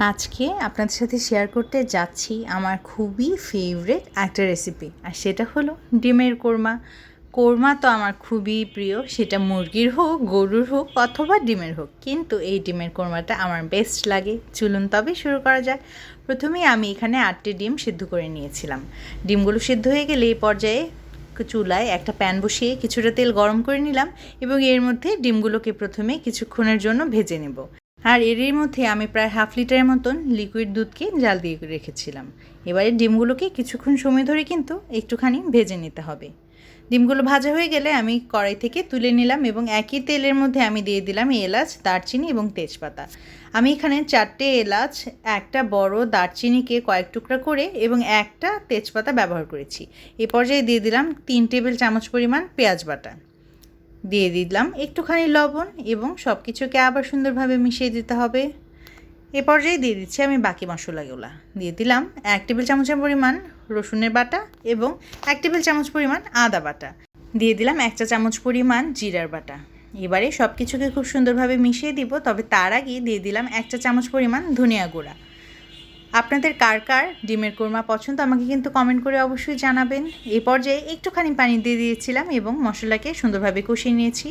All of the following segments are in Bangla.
আজকে আপনাদের সাথে শেয়ার করতে যাচ্ছি আমার খুবই ফেভারিট একটা রেসিপি, আর সেটা হলো ডিমের কোরমা। কোরমা তো আমার খুবই প্রিয়, সেটা মুরগির হোক, গরুর হোক অথবা ডিমের হোক, কিন্তু এই ডিমের কোরমাটা আমার বেস্ট লাগে। চলুন তবে শুরু করা যাক। প্রথমেই আমি এখানে 8টি ডিম সিদ্ধ করে নিয়েছিলাম। ডিমগুলো সিদ্ধ হয়ে গেলে এই পর্যায়ে চুলায় একটা প্যান বসিয়ে কিছুটা তেল গরম করে নিলাম এবং এর মধ্যে ডিমগুলোকে প্রথমে কিছুক্ষণের জন্য ভেজে নেব। আর এরই মধ্যে আমি প্রায় হাফ লিটারের মতন লিকুইড দুধকে জাল দিয়ে রেখেছিলাম। এবারে ডিমগুলোকে কিছুক্ষণ সময় ধরে কিন্তু একটুখানি ভেজে নিতে হবে। ডিমগুলো ভাজা হয়ে গেলে আমি কড়াই থেকে তুলে নিলাম এবং একই তেলের মধ্যে আমি দিয়ে দিলাম এলাচ, দারচিনি এবং তেজপাতা। আমি এখানে 4টে এলাচ, একটা বড় দারচিনিকে কয়েক টুকরা করে এবং একটা তেজপাতা ব্যবহার করেছি। এ পর্যায়ে দিয়ে দিলাম 3 টেবিল চামচ পরিমাণ পেঁয়াজ বাটা, দিয়ে দিলাম একটুখানি লবণ এবং সব কিছুকে আবার সুন্দরভাবে মিশিয়ে দিতে হবে। এ পর্যায়ে দিয়ে দিচ্ছি আমি বাকি মশলাগুলো। দিয়ে দিলাম 1 টেবিল চামচের পরিমাণ রসুনের বাটা এবং 1 টেবিল চামচ পরিমাণ আদা বাটা, দিয়ে দিলাম 1 চা চামচ পরিমাণ জিরার বাটা। এবারে সব কিছুকে খুব সুন্দরভাবে মিশিয়ে দিব, তবে তার আগে দিয়ে দিলাম 1 চা চামচ পরিমাণ ধনিয়া গুঁড়া। আপনাদের কার কার ডিমের কোরমা পছন্দ আমাকে কিন্তু কমেন্ট করে অবশ্যই জানাবেন। এই পর্যায়ে একটুখানি পানি দিয়ে দিয়েছিলাম এবং মশলাকে সুন্দরভাবে কষিয়ে নিয়েছি।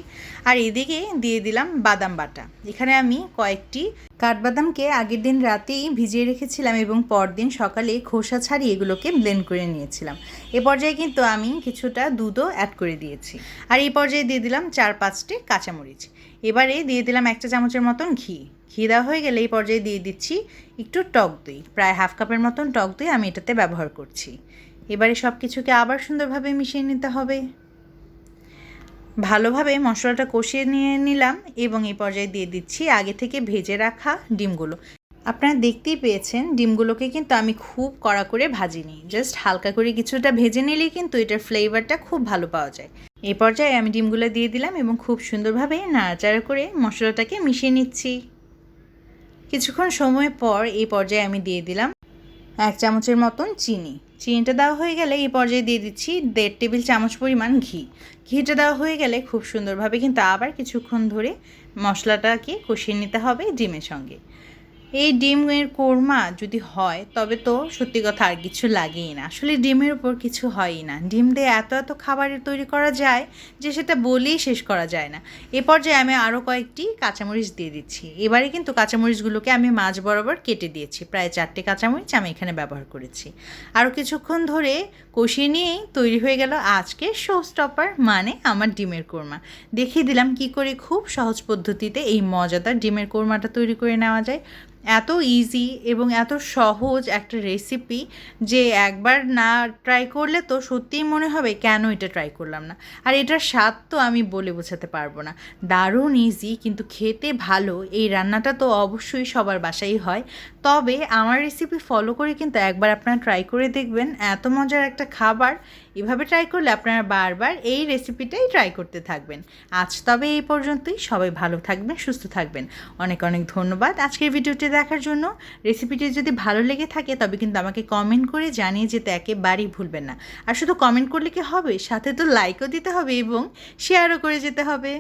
আর এদিকে দিয়ে দিলাম বাদাম বাটা। এখানে আমি কয়েকটি কাঠবাদামকে আগের দিন রাতেই ভিজিয়ে রেখেছিলাম এবং পরদিন সকালে খোসা ছাড়িয়ে এগুলোকে ব্লেন্ড করে নিয়েছিলাম। এ পর্যায়ে কিন্তু আমি কিছুটা দুধও অ্যাড করে দিয়েছি। আর এই পর্যায়ে দিয়ে দিলাম 4-5টি কাঁচামরিচ। এবারে দিয়ে দিলাম 1 চা চামচের মতন ঘি দেওয়া হয়ে গেলে এই পর্যায়ে দিয়ে দিচ্ছি একটু টক দই, প্রায় হাফ কাপের মতন টক দই আমি এটাতে ব্যবহার করছি। এবারে সব কিছুকে আবার সুন্দরভাবে মিশিয়ে নিতে হবে। ভালোভাবে মশলাটা কষিয়ে নিয়ে নিলাম এবং এই পর্যায়ে দিয়ে দিচ্ছি আগে থেকে ভেজে রাখা ডিমগুলো। আপনারা দেখতেই পেয়েছেন ডিমগুলোকে কিন্তু আমি খুব কড়া করে ভাজিনি, জাস্ট হালকা করে কিছুটা ভেজে নিলেই কিন্তু এটার ফ্লেভারটা খুব ভালো পাওয়া যায়। এই পর্যায়ে আমি ডিমগুলো দিয়ে দিলাম এবং খুব সুন্দরভাবে নাড়াচাড়া করে মশলাটাকে মিশিয়ে নিচ্ছি। কিছুক্ষণ সময় পর এই পর্যায়ে আমি দিয়ে দিলাম 1 চামচের মতন চিনিটা দেওয়া হয়ে গেলে এই পর্যায়ে দিয়ে দিচ্ছি 1.5 টেবিল চামচ পরিমাণ ঘিটা দেওয়া হয়ে গেলে খুব সুন্দরভাবে কিন্তু আবার কিছুক্ষণ ধরে মশলাটাকে কষিয়ে নিতে হবে ডিমের সঙ্গে। এই ডিমের কোরমা যদি হয় তবে তো সত্যি কথা আর কিছু লাগেই না। আসলে ডিমের উপর কিছু হয়ই না। ডিম দিয়ে এত এত খাবারের তৈরি করা যায় যে সেটা বলেই শেষ করা যায় না। এ পর্যায়ে আমি আরও কয়েকটি কাঁচামরিচ দিয়ে দিচ্ছি। এবারে কিন্তু কাঁচামরিচগুলোকে আমি মাঝ বরাবর কেটে দিয়েছি। প্রায় 4টে কাঁচামরিচ আমি এখানে ব্যবহার করেছি। আরও কিছুক্ষণ ধরে কষিয়ে নিয়েই তৈরি হয়ে গেল আজকের শো স্টপার, মানে আমার ডিমের কোরমা। দেখিয়ে দিলাম কি করে খুব সহজ পদ্ধতিতে এই মজাদার ডিমের কোরমাটা তৈরি করে নেওয়া যায়। এত ইজি এবং এত সহজ একটা রেসিপি যে একবার না ট্রাই করলে তো সত্যিই মনে হবে কেন এটা ট্রাই করলাম না। আর এটার স্বাদ তো আমি বলে বোঝাতে পারবো না, দারুণ ইজি কিন্তু খেতে ভালো। এই রান্নাটা তো অবশ্যই সবার বাসায় হয়, তবে আমার রেসিপি ফলো করে কিন্তু একবার আপনারা ট্রাই করে দেখবেন। এত মজার একটা খাবার, এভাবে ট্রাই করলে আপনারা বারবার এই রেসিপিটাই ট্রাই করতে থাকবেন। আজ তবে এই পর্যন্তই। সবাই ভালো থাকবেন, সুস্থ থাকবেন। অনেক অনেক ধন্যবাদ আজকের ভিডিওটি দেখার জন্য। রেসিপিটি যদি ভালো লেগে থাকে তবে কিন্তু আমাকে কমেন্ট করে জানিয়ে যেতে একেবারেই ভুলবেন না। আর শুধু কমেন্ট করলে কি হবে, সাথে তো লাইকও দিতে হবে এবং শেয়ারও করে যেতে হবে।